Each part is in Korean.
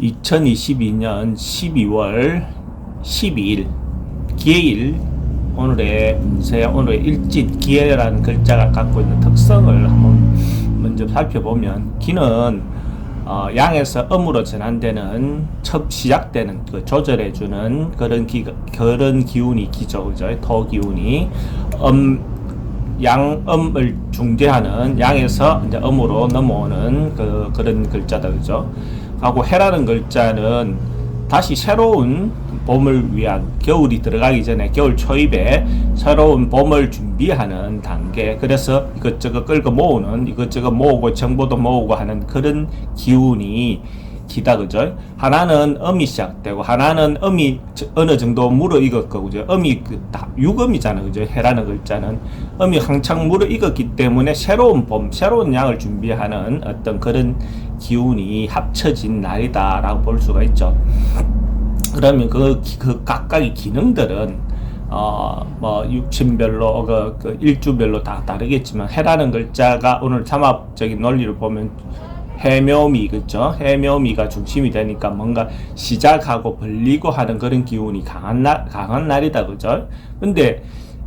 2022년 12월 12일 기해일 오늘의 운세, 오늘의 일진 기해라는 글자가 갖고 있는 특성을 한번 먼저 살펴보면, 기는 양에서 음으로 전환되는 첫 시작되는 그 조절해주는 그런 기운이 기죠, 그죠? 토 기운이 양음을 중재하는, 양에서 이제 음으로 넘어오는 그런 글자다, 그죠? 하고 해라는 글자는 다시 새로운 봄을 위한, 겨울이 들어가기 전에 겨울 초입에 새로운 봄을 준비하는 단계, 그래서 이것저것 끌고 모으는, 이것저것 모으고 정보도 모으고 하는 그런 기운이 기다, 그죠? 하나는 음이 시작되고 하나는 음이 어느 정도 물어익었고, 그죠? 음이 다 유금이잖아, 그죠? 해라는 글자는 음이 한창 물어익었기 때문에 새로운 봄, 새로운 양을 준비하는 어떤 그런 기운이 합쳐진 날이다라고 볼 수가 있죠. 그러면 그 각각의 기능들은 육신별로 그 일주별로 다 다르겠지만, 해라는 글자가 오늘 삼합적인 논리를 보면 해묘미, 그죠? 해묘미가 중심이 되니까 뭔가 시작하고 벌리고 하는 그런 기운이 강한 날이다, 그죠? 근데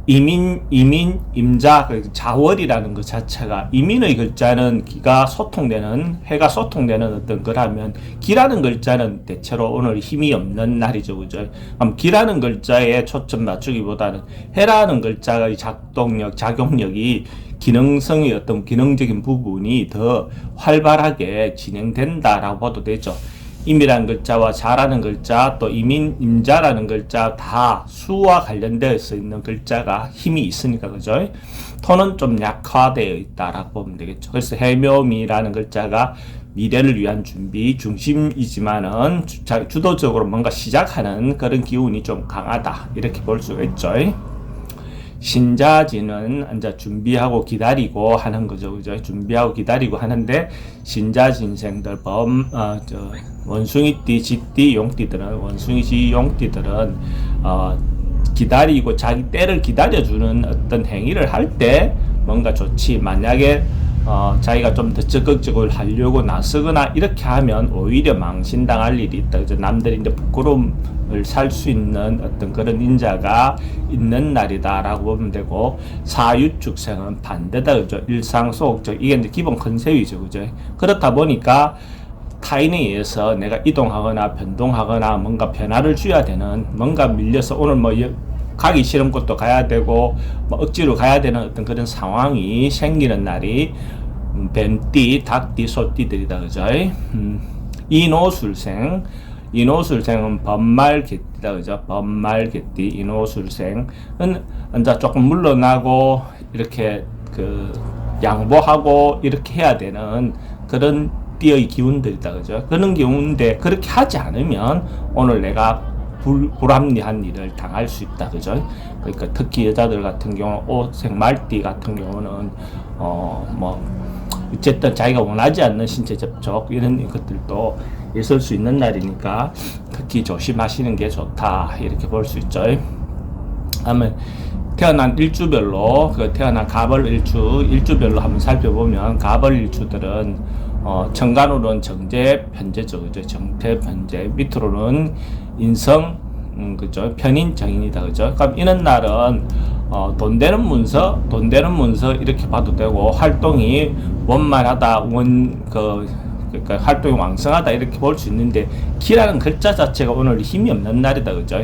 임자, 자월이라는 것 자체가, 이민의 글자는 기가 소통되는, 해가 소통되는 어떤 거라면, 기라는 글자는 대체로 오늘 힘이 없는 날이죠, 그죠? 그럼 기라는 글자에 초점 맞추기보다는 해라는 글자의 작동력, 작용력이, 기능성의 어떤 기능적인 부분이 더 활발하게 진행된다라고 봐도 되죠. 임이라는 글자와 자라는 글자, 또 임자라는 글자 다 수와 관련되어 있는 글자가 힘이 있으니까, 그죠? 토는 좀 약화되어 있다라고 보면 되겠죠. 그래서 해묘미라는 글자가 미래를 위한 준비 중심이지만은 주도적으로 뭔가 시작하는 그런 기운이 좀 강하다, 이렇게 볼 수가 있죠. 신자진은 이제 준비하고 기다리고 하는 거죠, 그죠? 준비하고 기다리고 하는데, 신자진생들 원숭이띠, 쥐띠, 용띠들은, 원숭이쥐, 용띠들은 기다리고 자기 때를 기다려주는 어떤 행위를 할 때 뭔가 좋지, 만약에 자기가 좀 더 적극적으로 하려고 나서거나 이렇게 하면 오히려 망신당할 일이 있다, 그죠? 남들이 이제 부끄러움을 살 수 있는 어떤 그런 인자가 있는 날이다라고 보면 되고, 사유축생은 반대다, 그죠? 일상소극적, 이게 이제 기본 컨셉이죠, 그죠? 그렇다 보니까 타인에 의해서 내가 이동하거나 변동하거나 뭔가 변화를 줘야 되는, 뭔가 밀려서 오늘 가기 싫은 곳도 가야 되고 억지로 가야 되는 어떤 그런 상황이 생기는 날이 뱀띠, 닭띠, 소띠들이다, 그죠? 인호술생은 범말개띠다, 그죠? 범말개띠, 인호술생은 이제 조금 물러나고 이렇게 양보하고 이렇게 해야 되는 그런 띠의 기운들이다, 그죠? 그런 기운인데, 그렇게 하지 않으면 오늘 내가 불합리한 일을 당할 수 있다, 그죠? 그러니까 특히 여자들 같은 경우, 오색 말띠 같은 경우는 어쨌든 자기가 원하지 않는 신체 접촉 이런 것들도 있을 수 있는 날이니까 특히 조심하시는 게 좋다, 이렇게 볼 수 있죠. 다음에 태어난 일주별로, 태어난 가벌 일주별로 한번 살펴보면, 가벌 일주들은 정간으로는 정제, 편제죠, 그죠? 정태, 편제, 밑으로는 인성, 그죠? 편인, 정인이다, 그죠? 그럼 이런 날은 돈 되는 문서 이렇게 봐도 되고, 활동이 원만하다, 그러니까 활동이 왕성하다, 이렇게 볼 수 있는데, 기라는 글자 자체가 오늘 힘이 없는 날이다, 그죠?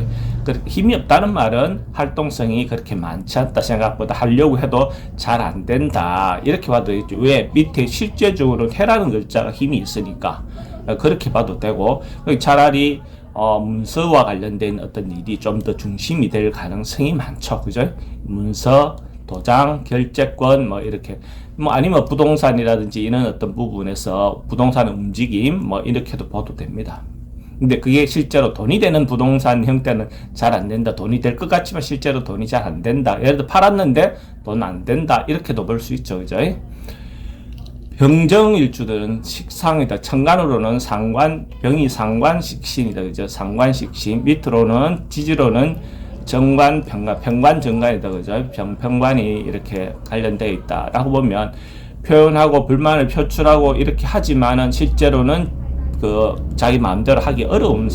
힘이 없다는 말은 활동성이 그렇게 많지 않다, 생각보다 하려고 해도 잘 안 된다, 이렇게 봐도 되겠죠. 왜? 밑에 실제적으로 해라는 글자가 힘이 있으니까 그렇게 봐도 되고, 차라리 문서와 관련된 어떤 일이 좀 더 중심이 될 가능성이 많죠, 그죠? 문서, 도장, 결재권, 이렇게, 아니면 부동산이라든지 이런 어떤 부분에서 부동산의 움직임, 이렇게도 봐도 됩니다. 근데 그게 실제로 돈이 되는 부동산 형태는 잘 안 된다, 돈이 될 것 같지만 실제로 돈이 잘 안 된다, 예를 들어 팔았는데 돈 안 된다, 이렇게도 볼 수 있죠, 그죠? 병정일주들은 식상이다. 천간으로는 병이 상관식신이다, 그죠? 상관식신. 밑으로는 지지로는 정관, 병관, 정관이다, 그죠? 병관이 이렇게 관련되어 있다라고 보면, 표현하고 불만을 표출하고 이렇게 하지만은 실제로는 자기 마음대로 하기 어려운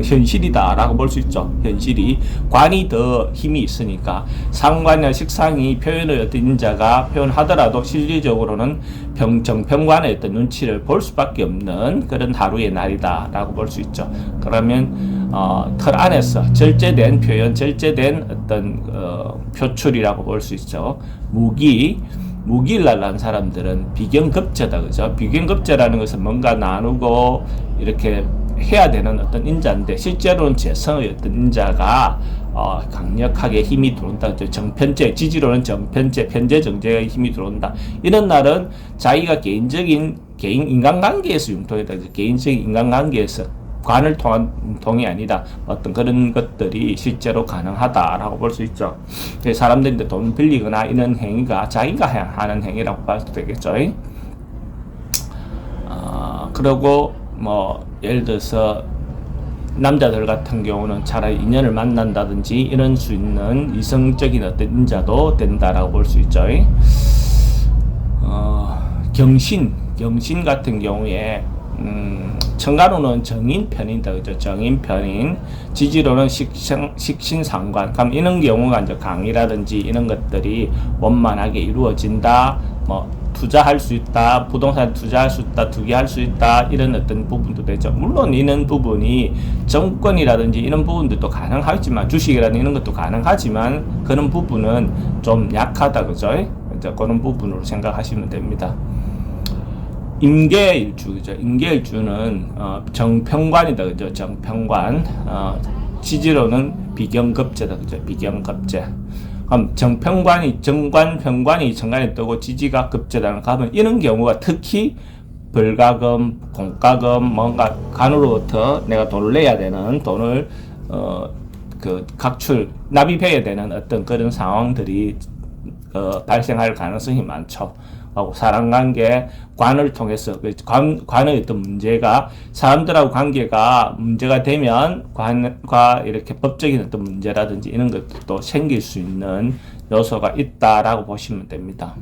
현실이다라고 볼 수 있죠. 현실이 관이 더 힘이 있으니까 상관이나 식상이 표현의 어떤 인자가 표현하더라도 실질적으로는 정평관의 어떤 눈치를 볼 수밖에 없는 그런 하루의 날이다라고 볼 수 있죠. 그러면 틀 안에서 절제된 표현, 절제된 어떤 표출이라고 볼 수 있죠. 무기일날 난 사람들은 비견급제다, 그죠? 비견급제라는 것은 뭔가 나누고 이렇게 해야 되는 어떤 인자인데, 실제로는 재성의 어떤 인자가 강력하게 힘이 들어온다, 그죠? 정편제, 지지로는 정편제, 편제, 정제의 힘이 들어온다. 이런 날은 자기가 개인 인간관계에서 융통했다, 그죠? 개인적인 인간관계에서 관을 통한 융통이 아니다. 어떤 그런 것들이 실제로 가능하다라고 볼 수 있죠. 사람들인데 돈 빌리거나 이런 행위가 자기가 하는 행위라고 봐도 되겠죠. 그리고 뭐 예를 들어서 남자들 같은 경우는 차라리 인연을 만난다든지 이런 수 있는 이성적인 어떤 인자도 된다라고 볼 수 있죠. 경신 같은 경우에 천간으로는 정인편이다, 그죠? 정인편인, 지지로는 식신상관. 그럼 이런 경우가 이제 강의라든지 이런 것들이 원만하게 이루어진다. 뭐 투자할 수 있다, 부동산 투자할 수 있다, 투기할 수 있다, 이런 어떤 부분도 되죠. 물론 이런 부분이 정권이라든지 이런 부분들도 가능하지만, 주식이라든지 이런 것도 가능하지만 그런 부분은 좀 약하다, 그죠? 그런 부분으로 생각하시면 됩니다. 임계일주, 그죠? 임계일주는 정평관이다, 그죠? 정평관. 지지로는 비경급제다, 그죠? 비경급제. 그럼 정관이 정관에 뜨고 지지가 급제다는 가면 이런 경우가 특히 벌가금, 공가금, 뭔가 간으로부터 내가 돈을 내야 되는 돈을 납입해야 되는 어떤 그런 상황들이 발생할 가능성이 많죠. 하고 사람관계, 관을 통해서 관의 어떤 문제가, 사람들하고 관계가 문제가 되면 관과 이렇게 법적인 어떤 문제라든지 이런 것도 생길 수 있는 요소가 있다라고 보시면 됩니다.